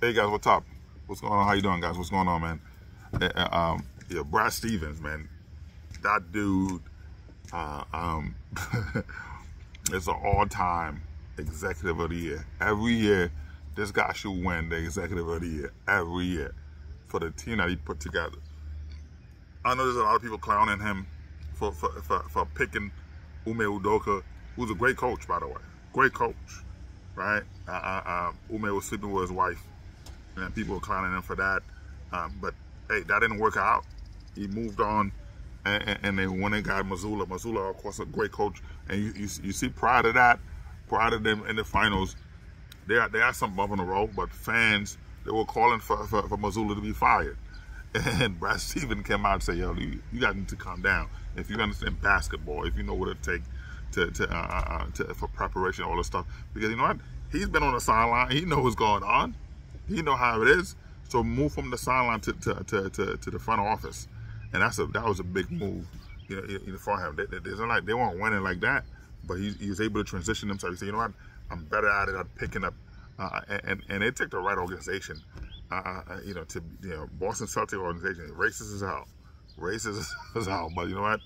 Hey guys, what's up? What's going on? How you doing, guys? What's going on, man? Yeah, Brad Stevens, man. That dude is an all-time executive of the year. Every year, this guy should win the executive of the year. Every year for the team that he put together. I know there's a lot of people clowning him for picking Ume Udoka, who's a great coach, by the way. Great coach, right? Ume was sleeping with his wife. And people were clowning him for that, but hey, that didn't work out. He moved on, and they went and got Mazzulla. Mazzulla, of course, a great coach. And you see, prior to that, prior to them in the finals, they had some bump in the road. But fans, they were calling for Mazzulla to be fired. And Brad Stevens came out and said, "Yo, you got to calm down. If you understand basketball, if you know what it takes for preparation, all this stuff, because you know what, he's been on the sideline. He knows what's going on." He know how it is, so move from the sideline to the front office, and that was a big move, you know, for him. They weren't winning like that, but he was able to transition himself. He said, "You know what? I'm better at it at picking up," and it took the right organization, Boston Celtics organization, racist as hell, but you know what?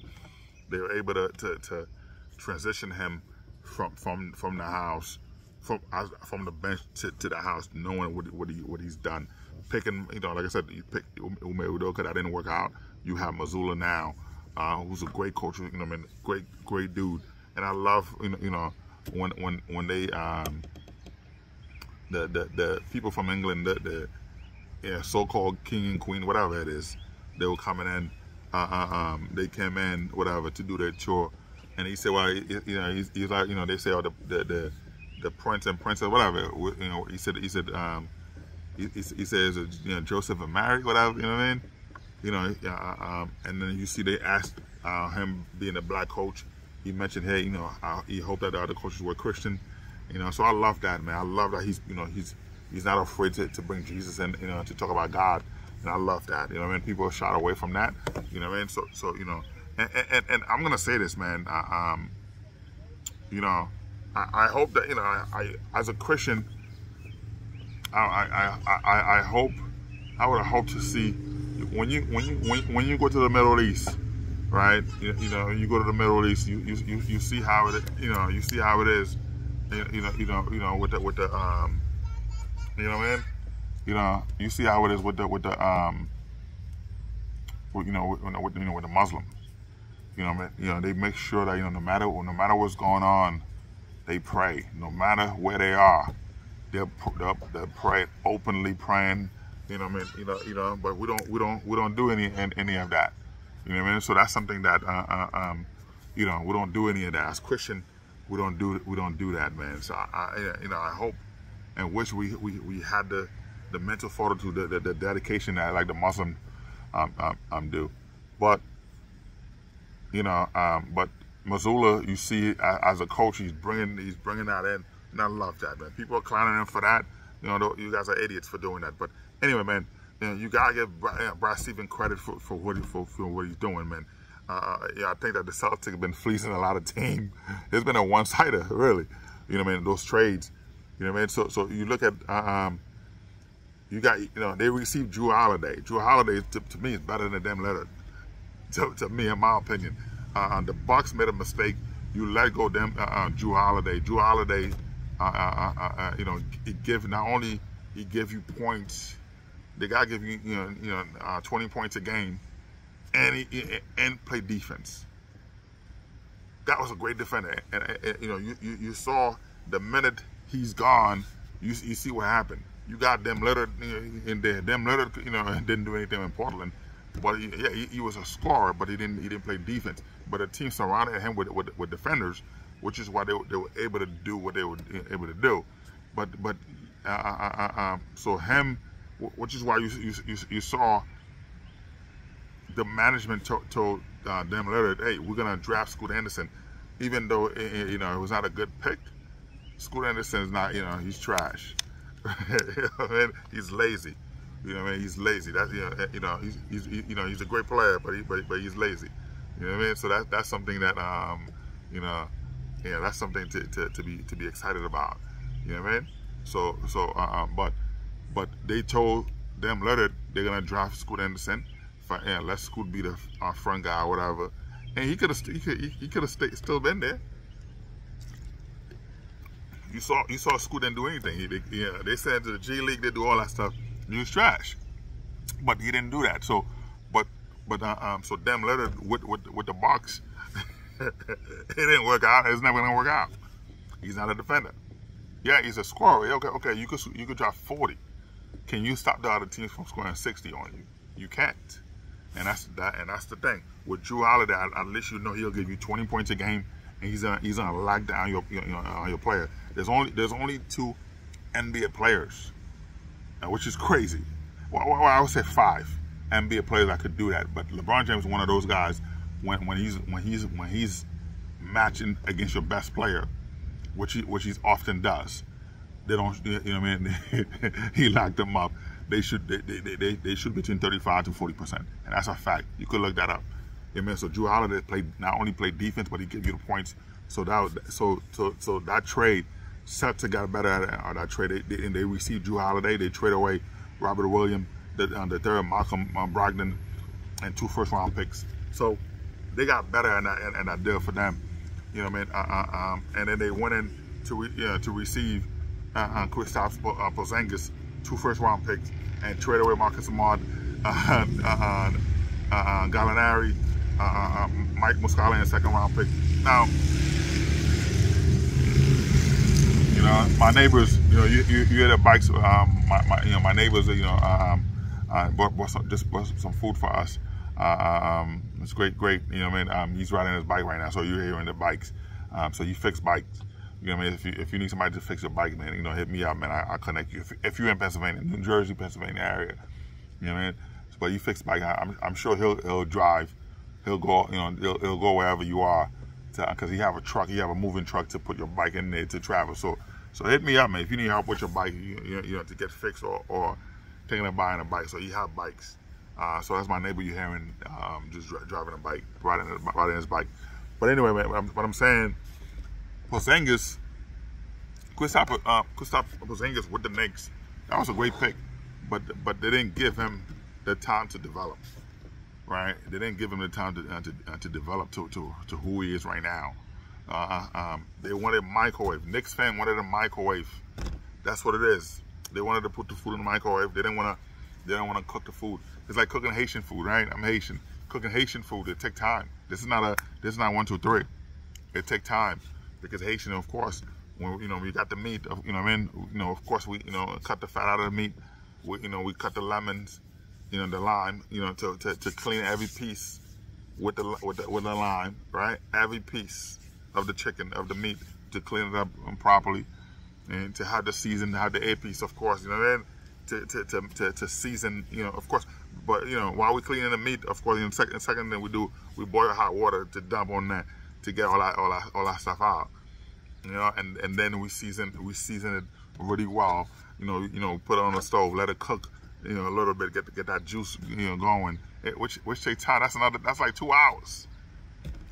They were able to transition him from the house. From the bench to the house, knowing what he's done, picking, like I said, you pick Ume Udoka, that didn't work out. You have Mazzulla now, who's a great coach, great dude, and I love when they the people from England, the so-called king and queen, whatever it is, they were coming in, they came in whatever to do their chore, and he said, well, he's like, they say, oh, the prince and princess, whatever, he said, he says, Joseph and Mary, whatever, you know what I mean? And then you see they asked him being a black coach, he mentioned, hey, he hoped that the other coaches were Christian, so I love that, man. I love that he's not afraid to bring Jesus in, to talk about God, and I love that, you know what I mean? People are shot away from that, you know what I mean? So and I'm gonna say this, man, I hope that I as a Christian, I would have hoped to see when you go to the Middle East, right? You go to the Middle East, you see how it you see how it is, with the you know what I mean? You see how it is with the with the Muslims. They make sure that no matter what's going on, they pray. No matter where they are, they're praying, openly praying. But we don't do any of that. You know what I mean? So that's something that we don't do any of that. As Christian, we don't do that, man. So I hope and wish we had the mental fortitude, the dedication that like the Muslim do. But but Mazzulla, you see, as a coach, he's bringing that in, and I love that, man. People are clowning him for that. You guys are idiots for doing that. But anyway, man, you gotta give Brad Stevens credit for what he's doing, man. I think that the Celtics have been fleecing a lot of teams. It's been a one-sider, really. Those trades. So you look at you got they received Drew Holiday. Drew Holiday to me is better than Dame Lillard. To me, in my opinion. The Bucks made a mistake. You let go them Drew Holiday. Drew Holiday, he give you points. The guy give you 20 points a game, and play defense. That was a great defender. And you saw the minute he's gone, you see what happened. You got Dame Lillard in there. Dame Lillard, didn't do anything in Portland. But he was a scorer, but he didn't play defense. But the team surrounded him with defenders, which is why they were able to do what they were able to do. So him, which is why you saw the management told Dame Lillard, hey, we're gonna draft Scoot Anderson, even though it was not a good pick. Scoot Anderson is not, he's trash. He's lazy. He's lazy. That's he's a great player, but he's lazy. You know what I mean? So that's something that that's something to be excited about. You know what I mean? But But they told them Leonard they're gonna draft Scoot Anderson. Let Scoot be the front guy or whatever. And he could have still been there. You saw Scoot didn't do anything. They said to the G League they do all that stuff. He was trash, but he didn't do that. So, so Dem Leonard with the Bucks, it didn't work out. It's never gonna work out. He's not a defender. Yeah, he's a scorer. Okay. You could drop 40. Can you stop the other teams from scoring 60 on you? You can't. And that's the thing. With Drew Holiday, at least you know he'll give you 20 points a game, and he's gonna lock down your player. There's only 2 NBA players, which is crazy. Well, I would say 5 NBA players that could do that. But LeBron James is one of those guys when he's matching against your best player, which he often does. They don't, you know what I mean? He locked them up. They shoot between 35 to 40%, and that's a fact. You could look that up. You know, so Drew Holiday not only played defense, but he gave you the points. So that trade, Celtics got better at that trade. They received Drew Holiday. They trade away Robert Williams, the third Malcolm Brogdon, and 2 first-round picks. So they got better in that deal for them. You know what I mean? And then they went in to receive Kristaps Porzingis, 2 first-round picks, and trade away Marcus Smart, Gallinari, Mike Muscala, and 2nd-round pick. Now, you know, my neighbors, you know, you hear the bikes. My neighbors, you know, bought some food for us. It's great. You know what I mean? He's riding his bike right now, so you're hearing the bikes. So you fix bikes. You know what I mean? If you need somebody to fix your bike, man, you know, hit me up, man. I'll connect you. If you're in Pennsylvania, New Jersey, Pennsylvania area, you know what I mean? But you fix bike, I'm sure he'll drive. He'll go, you know, he'll go wherever you are, because he have a truck. He have a moving truck to put your bike in there to travel. So hit me up, man. If you need help with your bike, you know, to get fixed or thinking of buying a bike. So he have bikes. So that's my neighbor you're hearing, just driving a bike, riding his bike. But anyway, man, what I'm saying. Porzingis, Kristaps Porzingis with the Knicks, that was a great pick, but they didn't give him the time to develop, right? They didn't give him the time to develop to who he is right now. They wanted microwave. Knicks fan wanted a microwave. That's what it is. They wanted to put the food in the microwave. They didn't want to cook the food. It's like cooking Haitian food, right? I'm Haitian. Cooking Haitian food, it take time. This is not 1, 2, 3. It take time. Because Haitian, of course, when we got the meat, you know what I mean, you know, of course we cut the fat out of the meat, we cut the lemons, you know, the lime, you know, to clean every piece with the lime, right? Every piece of the chicken, of the meat, to clean it up properly, and to have the season, to have the A-piece, of course, you know what I mean, to season, you know, of course. But you know, while we're cleaning the meat, of course, the second thing we boil hot water to dump on that, to get all that stuff out, you know, and then we season it really well, you know, put it on the stove, let it cook, you know, a little bit, get that juice, you know, going, which takes time. That's like 2 hours.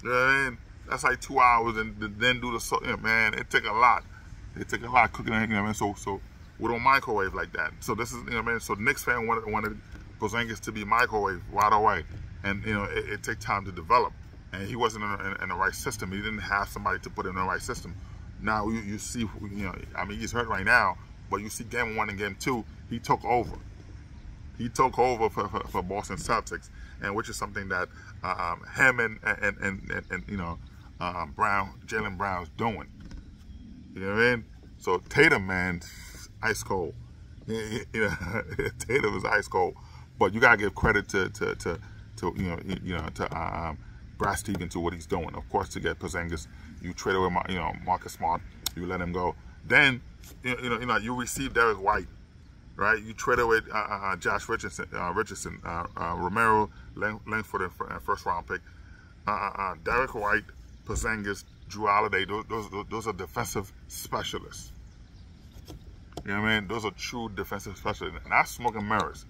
You know what I mean? That's like 2 hours, and then do the, you know, man, it take a lot. It take a lot cooking, you know what I mean? So we don't microwave like that. So this is, you know what I mean? So Knicks fan wanted Porzingis to be microwave right away, and you know, it take time to develop. And he wasn't in the right system. He didn't have somebody to put in the right system. Now you see, you know, I mean, he's hurt right now, but you see game 1 and game 2, he took over. He took over for Boston Celtics, and which is something that him and you know, Jaylen Brown's doing. You know what I mean? So Tatum, man, ice cold. You know, Tatum is ice cold. But you gotta give credit to Brad Stevens to what he's doing. Of course, to get Porzingis, you trade away, you know, Marcus Smart, you let him go. Then, you know, you receive Derek White, right? You trade away Josh Richardson, Romero, Langford, and first-round pick. Derek White, Porzingis, Drew Holiday. Those are defensive specialists. You know what I mean? Those are true defensive specialists, and that's smoking mirrors.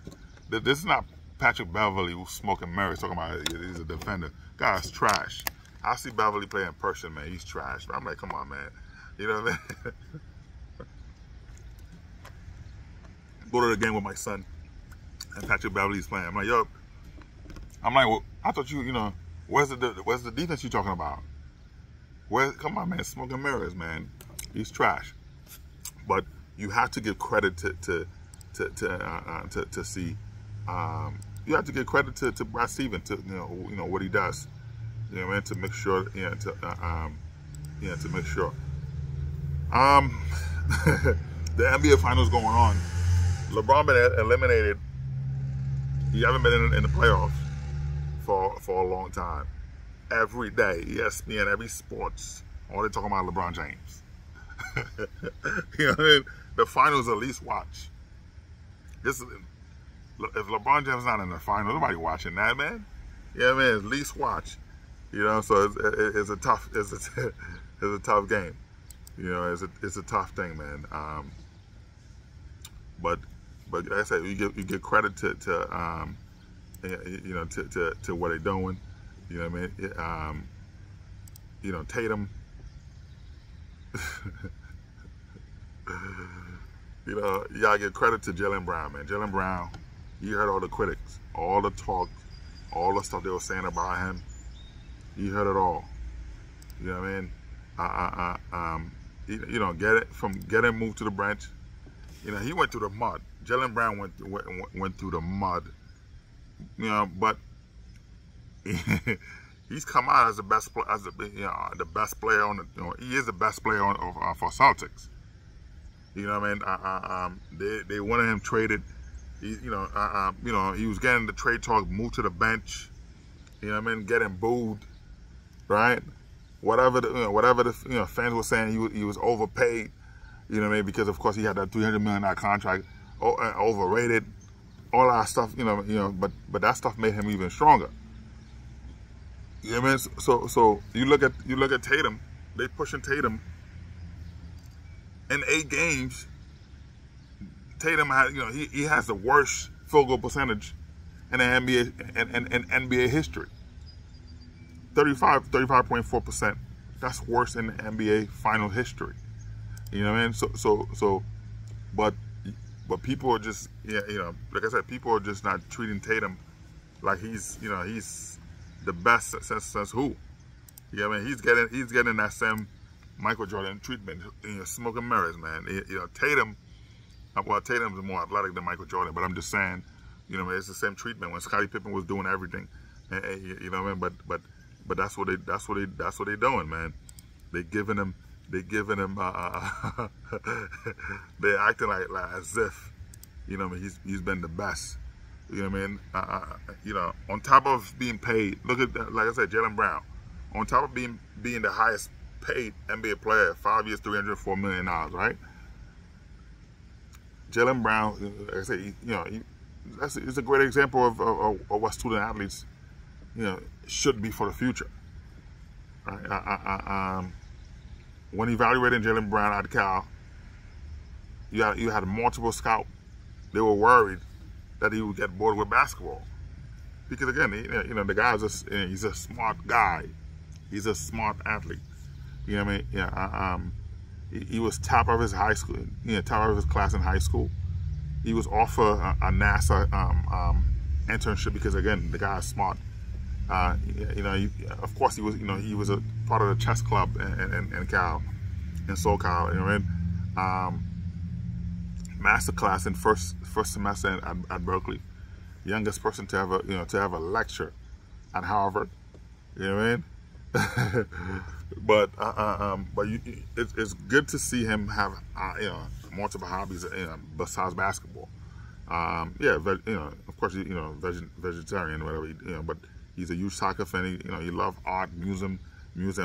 This is not Patrick Beverly who's smoking mirrors talking about he's a defender. Guy's trash. I see Beverly play in person, man. He's trash. But I'm like, come on, man. You know what I mean? go to the game with my son, and Patrick Beverly's playing. I'm like, yo, well, I thought you know, where's the defense you talking about? Come on, man, smoke and mirrors, man. He's trash. But you have to give credit to see. You have to give credit to Brad Stevens, to you know what he does. You know, man, to make sure, to make sure. The NBA Finals going on. LeBron been eliminated. He haven't been in the playoffs for a long time. Every day, ESPN, every sports, all they talking about LeBron James. You know what I mean? The finals at least watch. If LeBron James not in the finals, nobody watching that, man. Yeah, man, at least watch. You know, so it's a tough game. You know, it's a tough thing, man. But like I said, you give credit to what they're doing. You know what I mean? You know, Tatum. You know, you gotta give credit to Jaylen Brown, man. Jaylen Brown, you heard all the critics, all the talk, all the stuff they were saying about him. You heard it all. You know what I mean? You know, get him moved to the bench. You know, he went through the mud. Jaylen Brown went through the mud. You know, but he's come out as the best, the best player on the. You know, he is the best player for Celtics. You know what I mean? They wanted him traded. He was getting the trade talk, moved to the bench. You know what I mean? Getting booed, right? Whatever the fans were saying, he was overpaid. You know what I mean? Because of course he had that $300 million contract, overrated, all that stuff. You know, but that stuff made him even stronger. You know what I mean? So you look at Tatum. They pushing Tatum. In 8 games, Tatum had, he has the worst field goal percentage in the NBA history. 35.4%. That's worse in the NBA final history. You know what I mean? So, but people are just, like I said, people are just not treating Tatum like he's the best since who? You know what I mean? He's getting that same Michael Jordan treatment, smoking mirrors, man. Tatum, well, Tatum's more athletic than Michael Jordan, but I'm just saying, it's the same treatment when Scottie Pippen was doing everything. You know what I mean? But that's what they doing, man. They're acting like as if, he's been the best. You know what I mean? On top of being paid, look at that, like I said, Jaylen Brown, on top of being the highest paid NBA player, 5 years, $304 million, right? Jaylen Brown, like I said, it's a great example of what student athletes, should be for the future. Right? When evaluating Jaylen Brown at Cal, you had multiple scouts. They were worried that he would get bored with basketball, because again, the guy is he's a smart guy. He's a smart athlete. You know what I mean? Yeah. He was top of his high school. Top of his class in high school. He was offered a NASA internship because again, the guy is smart. Of course, he was a part of the chess club in Cal, in SoCal. You know what I mean? Master class in first semester at Berkeley. Youngest person to have a lecture at Harvard. You know what I mean? But it's good to see him have multiple hobbies besides basketball. Of course, vegetarian, whatever. But he's a huge soccer fan. He loves art, music,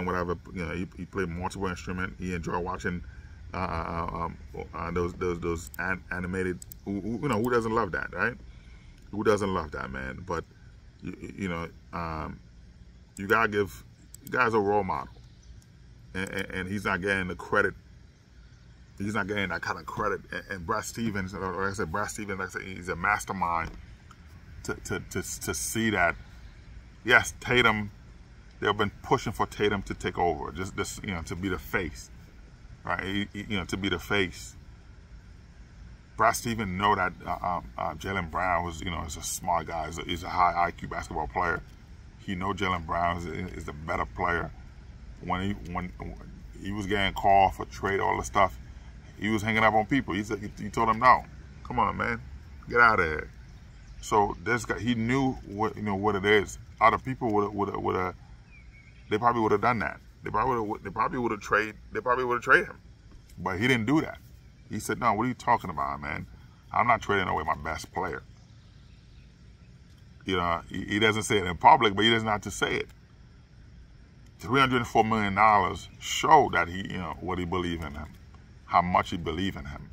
whatever. He played multiple instruments. He enjoyed watching those animated. Who doesn't love that, right? Who doesn't love that, man? But you gotta give. Guy's a role model, and he's not getting the credit. He's not getting that kind of credit. And Brad Stevens, like I said, he's a mastermind to see that. Yes, Tatum. They've been pushing for Tatum to take over, just to be the face, right? To be the face. Brad Stevens know that Jaylen Brown was, is a smart guy. He's a high IQ basketball player. He know Jaylen Brown is the better player. When he was getting called for trade, all the stuff, he was hanging up on people. He told him, no, come on, man, get out of here. So this guy, he knew what it is. Other people would have, they probably would have done that. They probably would have traded him, but he didn't do that. He said, no, what are you talking about, man? I'm not trading away my best player. He doesn't say it in public, but he doesn't have to say it. $304 million showed that what he believed in him, how much he believed in him,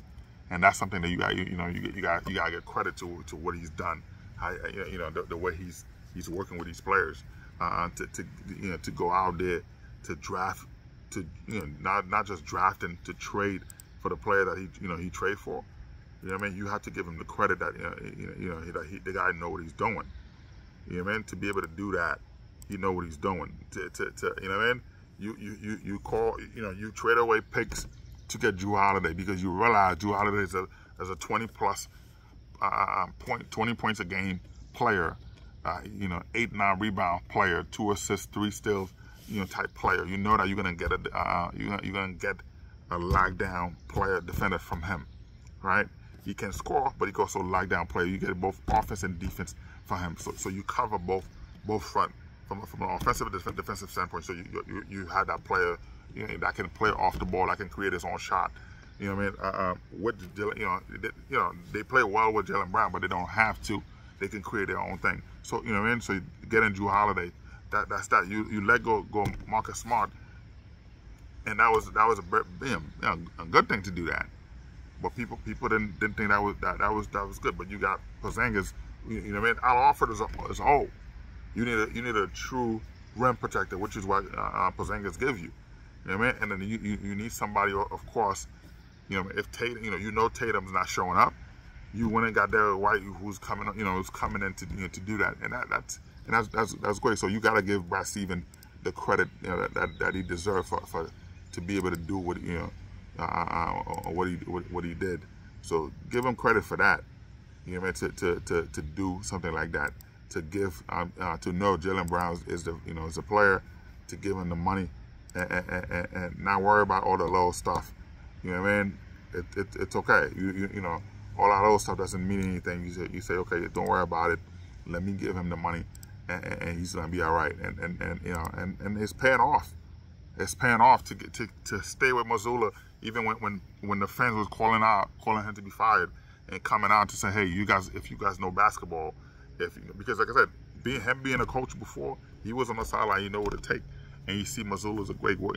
and that's something that you got to get credit to what he's done. The way he's working with these players to go out there to draft, not just drafting, to trade for the player that he trade for. You know what I mean? You have to give him the credit that the guy know what he's doing. You know what I mean? To be able to do that, he know what he's doing. To you know what I mean? You trade away picks to get Jrue Holiday because you realize Jrue Holiday is a 20+ 20 points a game player, 8-9 rebound player, 2 assists, 3 steals, type player. You know that you're gonna get a lockdown player, defender from him, right? He can score, but he can also lockdown player. You get both offense and defense for him. So you cover both front from an offensive and defensive standpoint. So you have that player that can play off the ball, that can create his own shot. You know what I mean? They play well with Jaylen Brown, but they don't have to. They can create their own thing. So you know what I mean? So you get in Jrue Holiday. That's that. You let go Marcus Smart, and that was a good thing to do that. But people didn't think that was good. But you got Porzingis. You know what I mean? Al Horford is old. You need a true rim protector, which is what Porzingis gives you. You know what I mean? And then you need somebody, of course. If Tatum, Tatum's not showing up, you went and got Derrick White, who's coming in to do that, and that's great. So you got to give Brad Stevens the credit that he deserves for to be able to do what he did. So give him credit for that. You know what I mean? To do something like that, to give to know Jaylen Brown is the player, to give him the money and not worry about all the little stuff. You know what I mean? It's okay. All that little stuff doesn't mean anything. You say okay, don't worry about it. Let me give him the money, and he's gonna be all right. And it's paying off. It's paying off to stay with Mazzulla, even when the fans was calling him to be fired and coming out to say, hey, if you guys know basketball, because like I said, him being a coach before, he was on the sideline. You know what it takes, and you see Mazzulla's a great work.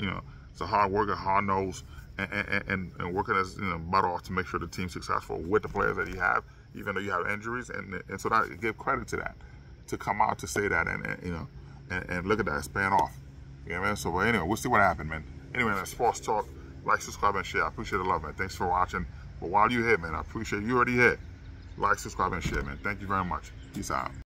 It's a hard worker, hard nose. And working as butt off to make sure the team's successful with the players that he have, even though you have injuries, and so that give credit to that, to come out to say that, and look at that, it's paying off. You know what I mean? So but anyway, we'll see what happens, man. Anyway, that's Sports Talk. Like, subscribe, and share. I appreciate the love, man. Thanks for watching. But while you're here, man, I appreciate you already here. Like, subscribe, and share, man. Thank you very much. Peace out.